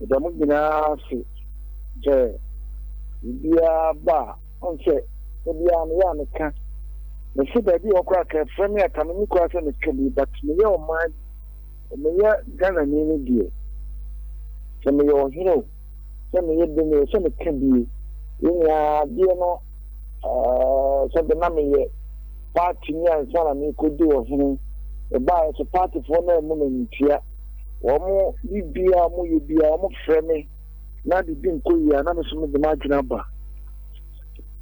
The Mugina see the bar on say the Biana. The city be a cracker from me coming across and it can be, but me your mind, me Ghana name dear. Some of your hero, some of your some it can be in dear no, so the name party near and son me could do of him. The bar is a party for no moment here. Or more, you be a more, you be a more friendly. Now the being cool, and I'm assuming the margin number.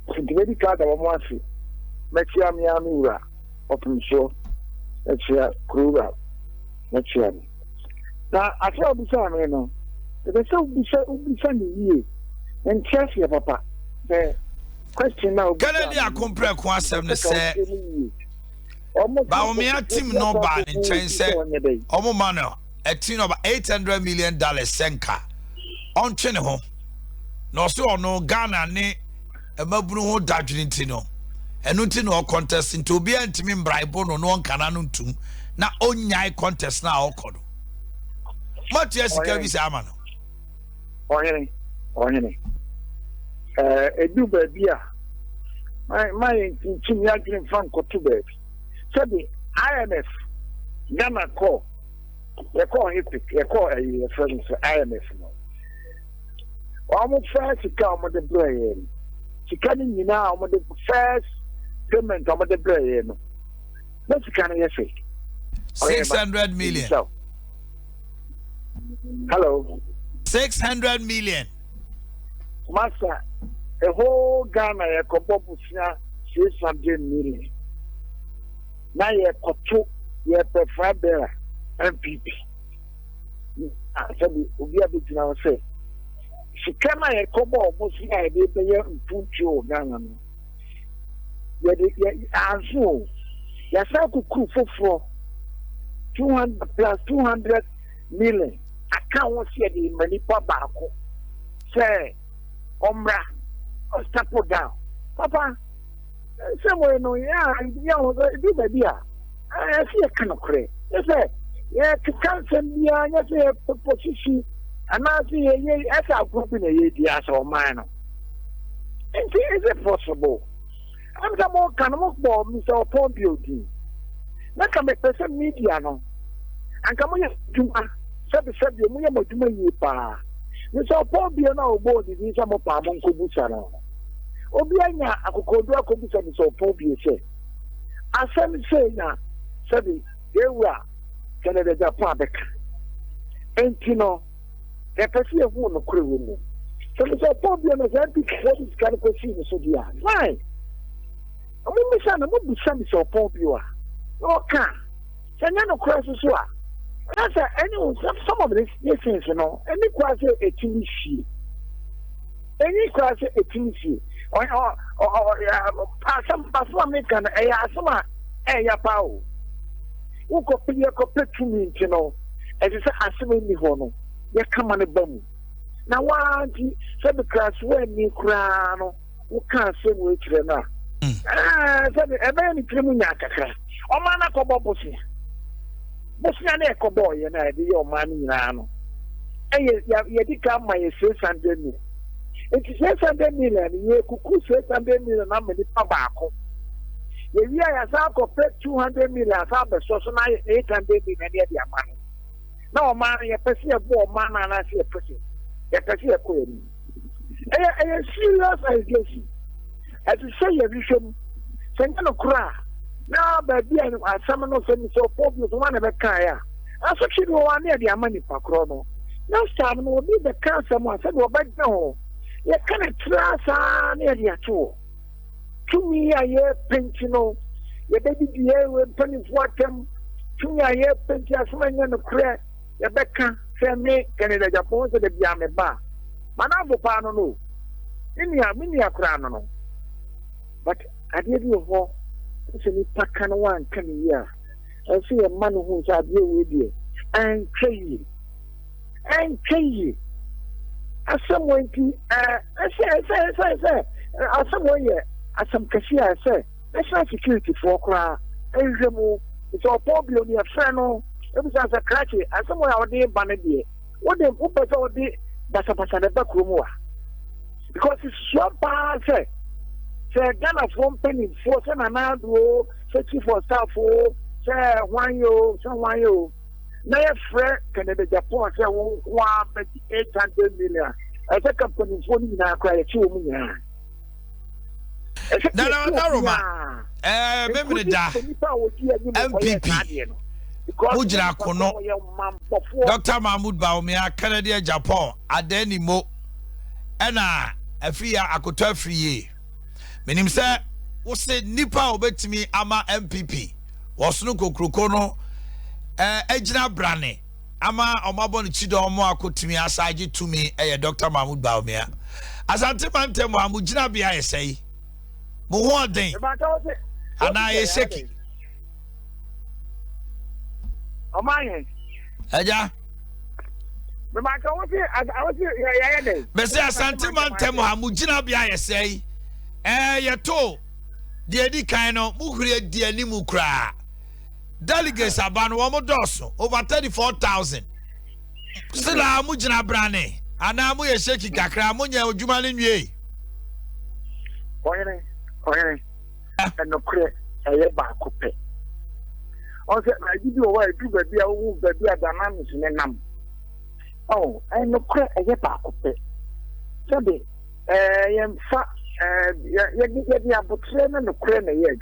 So the very card of one see. Mechia Miamura, open show, Mechia Kruga, Mechia. Now, I tell you, you know, the so be sending you and Chelsea, Papa. The question now, Canada, compare Quasam, say, Baumia Tim no bad in Chase, Omo Mano, a tin of $800 million Senka on Chinaho. No, so no Ghana, ne a Mabru Dajintino. And nothing or contest into be antimim bribe no one can anuntum. Na onyai contest na okodo. What yes can be samano? Or a do baby. My team yakin from Kotubek. Said the IMF Ghana call. They call it a call a friend IMF. Almost first to come with the brain. She coming now with the first payment of the brain. What can I say? 600 million. Hello. 600 million. Master, a whole Ghana, a Kobopusia, 600 million. Now you have you prefer better MPP. I said, we are between our say. She came a Kobo, Musia, they pay you to Ghana. Answer. Yes, I could cook for 200 plus 200 million. I can't see the money for Bako. Say, Ombra, or step down. Papa, somewhere no, yeah, do baby. I see a kind of cray. Yes, sir. Yeah, to cancel me, I say a position, and I see a year as a group in a year or minor. And is it possible? I'm the more kind of more Mr. Pompeo. Now come a person media no. And come on, Juma, said the Muya Juma Yipa. Mr. Pompeo now board is some of Pamon Kubusana. Obiana, I could go to a Kubusan, Mr. Pompeo say. I say now, said the Ewa, Canada Japan. And you know, a person of one of crew. So Mr. Pompeo has had what is kind of question, so dear. Why? I'm going to send Mr. Pompeo. Okay. Send no crisis. That's anyone, some of these things, you know, any crisis a TV. Any crisis a TV. Or some American, a power. Who could be a complete to me, you know, as you say, I see me hono. You come on a bomb. Now, one said the class when you crown, who can't say which they are. Said a very criminal. O mana ko bobosi. Bosia na ekoboy na de your man nyano. Ya di ka ma ye 600 million. It is 600 million ye kuku 600 million na me pa baako. Ye wi ya sa ko pay 200 million sa be so na 800 million de dia man. Na o man ye pese e bo man na se pese. Ye pese e ko eni. Serious allegation. As you say you should send no cry. Now, baby, and someone else said, so popular one of a car. I said, you know, I need the money for chrono. Next time, will be the car someone said, well, back no. You can't trust near the two. To me, I hear pensiono. Your baby, the air will penny for them. To me, I hear pension, someone in the crack. Your Becca, Sammy, Canada, Japan, to the Yame bar. Manavo Pano, Minia Crano. But I did you for. So we pack one coming here. I see a man who's a deal with you. And crazy. As someone to I say, as someone here, as some cashier, I say, national security for cry. It's all probably on your friend. It was as a cratchy, as someone out there, Banady. what the person would be basa the back room because it's so bad. Say Ghana from penny for some amount searching for staff for say 1 year, someone you. Now friend can be Japan say 800 million. I think company for me now cry 2 million. No, Roma. Remember that MPP. Mujra Kono, Dr. Mahmoud Baumia, Canada, Japan, Adenimo, Anna, a free Akota free. Meaning, sir, was said Nipa obey me, Ama MPP, was no Krukono, Ejna Brane, Ama Omabon Chido Moako to me, aside to me, Dr. Mahmoud Baumia. As Antimante Mahmudina be I say, Muwa Dane, and I shake. Oh my! Aja. I was here. Mese asante mantem ha mugina bia yesei. Yeto de edi kan no muhuri di animu kra. Delegates aban wo modoso over 34,000. Sila mugina brane. Ana mu ye sheki kakra munya odwuma ne nwie. Oyere. Eno kre eye ba kope. Also, I give you away to baby, dynamics in a num. Oh, I no crack a yapa of it. So I am fat, the apotrain and the crane a year.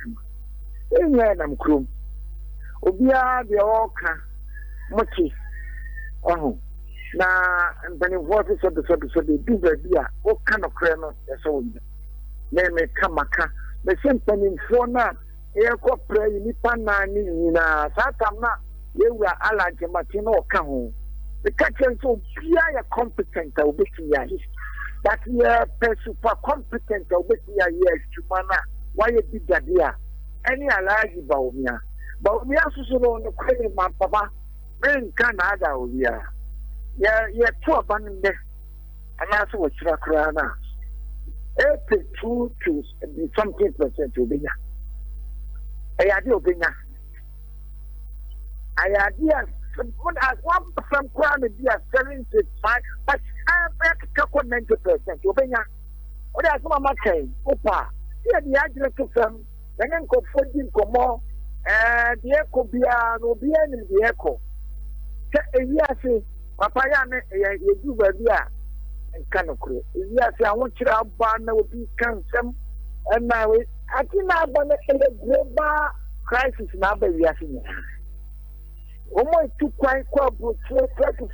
In Yanam Crum. Obia the Oka Mochi. Oh, now, and then voices of the subject, so they do baby, what kind of crane as old. Name it Kamaka, the same thing in 4 now. Eko pray nipa nani nyina satamna yewa alaje matino ka ho the catcher so bia ya competent obeti ya that year super competent obeti ya yes chumana why be dadia any alaji baumia susu no no kweli ma papa men kana ada obia ya to abanne anaso wo kira kra na 82 to something percent obenya ayade obenya ayade what as 1% crown be 75 but I back 90% obenya what as mama kai opa here the agile to them then go fodi komo the echo bia no bia ni the echo se ewiase papa ya ne yedu ba bia enka kro ewiase awon kira ba na obi kansem na we atina abane ele global crisis na ba wiase ni omo tu kwai kwa botwe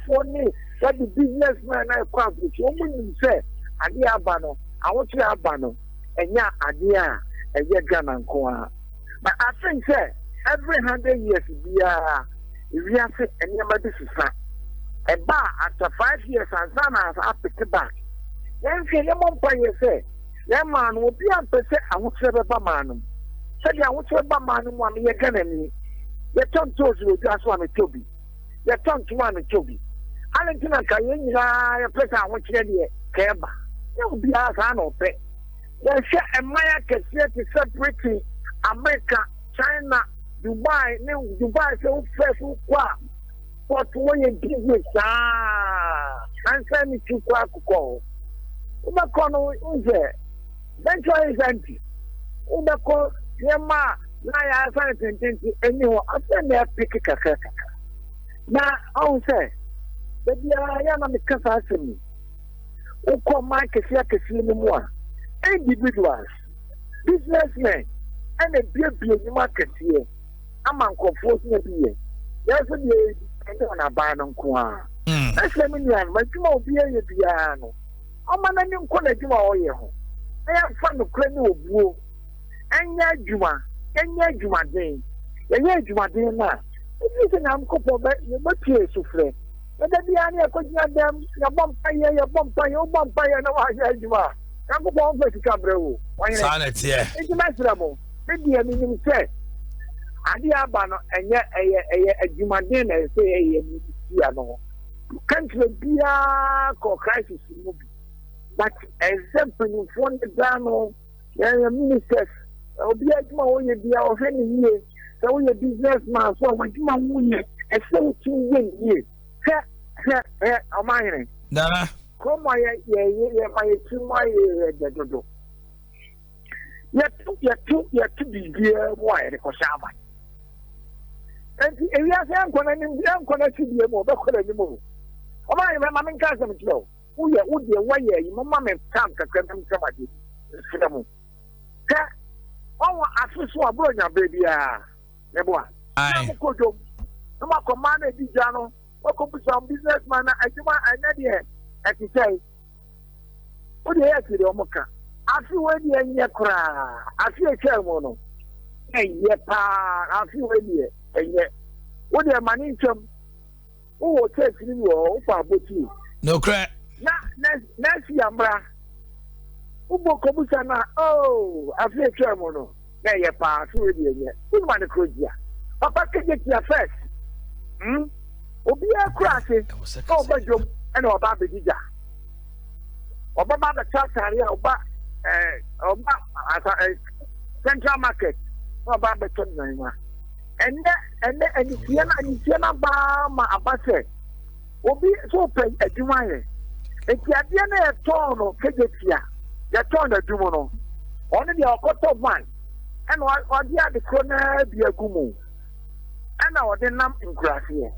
for ni that the businessman na kwa botwe omo ni se ade abano awon kira abano enya ade a eye Ghana nko a but I think say every 100 years bia wiase enyama bi sisa eba after 5 years azana as up back then say le mon pa say le man obi ampese ahotire beba manum say the ahotire beba manum am ye Ghana ni ye ton tozi oju aso am tobi ye ton to am tobi alentina ka ye nyira ye pese ahotire de keba ye obi asa na ope ye hwe emaya kese to separate America China Dubai so fresh kwa what when business and send it to Kwakuko. Umakono unze venture is empty. Umako yema na ya asante tenti enyo after me pick kaka. Na on say baby ya na mikasa asemi. Uko market ya kesi ni mo individuals businessmen and a big market here. I'm unconfused with you. Yes, and on a ban kwa. That's let me know. My Juma be a piano. I'm an onion corner Juma oil. I have fun to claim you blue. And ya Juma day. Ya Juma day now. If you think I'm couple of you, but here souffle. But the Diana could not them, your bumpire, no, I Juma. I'm going to Cabro. Sanity, it's miserable. Maybe I mean, say. Adi abano enye adwumaden na say eye bia no country bia ko crisis mu bi but example for the dano ministers obi adwuma wo ye bia o hwe ni ye so wo ye businessman so adwuma wo ye e so ti ye ye se Amine. Nana. Come my my dodo. Yet to be dear, why the Koshama. And if you are going to see you more, but anymore. Oh, my mamma cousin, Joe. Who would be away, you mamma come to come somebody. Oh, I saw a brother, baby. Neboa. I could do. No more command a Dijano. What could be some businessman? I do my idea. As you say, what do you have to do, Moka? I feel ready and yet cry. I feel a chairman. And yet, I feel ready and yet. What do you manage them? Who will take you over Butty? No crack. Next Yambra. Ubo Kobusana, oh, I feel a chairman. There you pass, really, yet. Who want to cruise ya? Papa can get your first. Obi a crashes, oh, but you and about the Gija. Obama the South area, Central Market, about the Tonga. And Siena Bama Abase. Obi so pay a Jumay. It's the Diana a ton of Kegetia, the ton of Jumono. Only the Okoto one. And what the other corner be a Gumu. And our denam in grass here.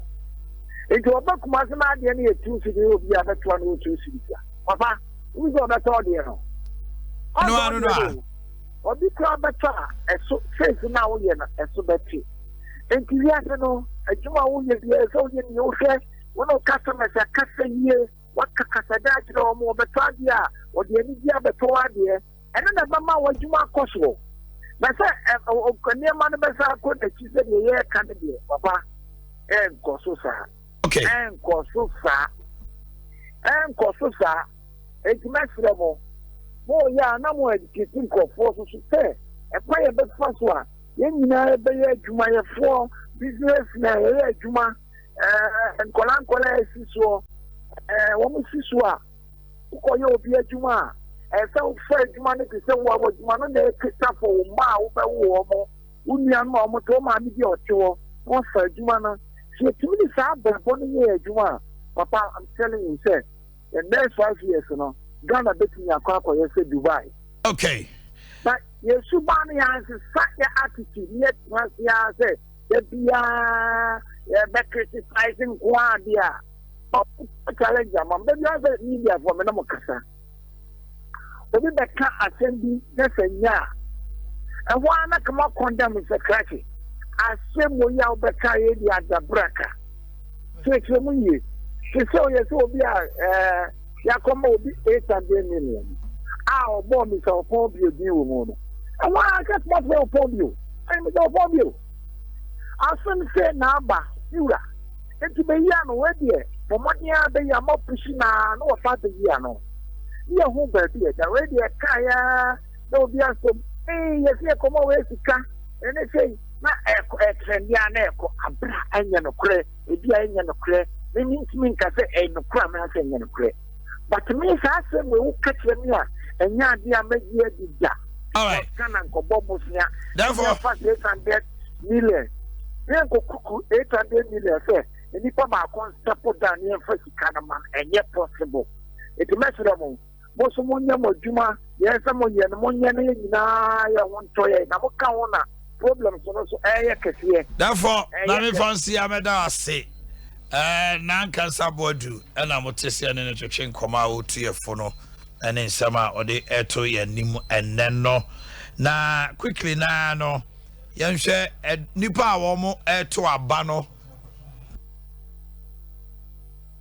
Into a book, Masama, the any 2 city will be a better 1 or 2 cities. Papa, who's on that audio? No. Or be crowd better, as so face now, as so better. And Kiano, a Juma will be a soldier in your share. One of customers are cutting here, what Casadaj or more Betadia, or the Enidia Betoadia, and then the Mama was Juma Cosmo. But near Manabasa could achieve the year candidate, Papa, and Cosusa. Okay. And Cosusa, it's maximum. Oh, yeah, no more educating for to say. A prayer but first one. You know, Juma 4 business, Juma, and Colancola Siswa, Woman Siswa, who call you be a Juma. And so, Fred money to say what was Manon for Mao, Union Mamma, Media or one for Jumana. She had 2 sad, but 1 year, Juma. Papa, I'm telling you, sir, the next 5 years, you know, Ghana betting your car for Dubai. Okay. But your Subani has such an attitude, yet, once he has said, the criticizing Guardia. Challenge them, but you have a media for Menamokasa. The can't attend this and ya. And why not come up condemn is a cracky? I say, we are the Kayedi at the Braca. So it's a money. She saw you so be Yakomo 800 million. Our bomb is our phobia deal. And why I get what will phone you? I'm with you. I'll soon say, Namba, Yura. And to be young, where dear, for money, they are more pushing no father, Yano. Yeah, who baby, the radio Kaya, no, dear, so, hey, yes, come away to come, and they say, not a Yaneko, a bra and Yanocre, a dear Yanocre, they mean to me, I say, no crime, I say Yanocre. But to me, I say, we will catch them here, and ya dear, make you did that. All right, therefore, 800 million. 800 million, sir. And if I'm a constable down here for Kanaman, and yet possible. It's a measurable. Most of Juma, yes, someone, I want to Namokaona problems also. Therefore, let me fancy Ameda say, Nankansa Bodu, and I'm Motesian and a chain come out to your phone, and in summer or the Eto and Nimo and Neno. Now, quickly, now, no, young share a Nipa Womo Eto Abano.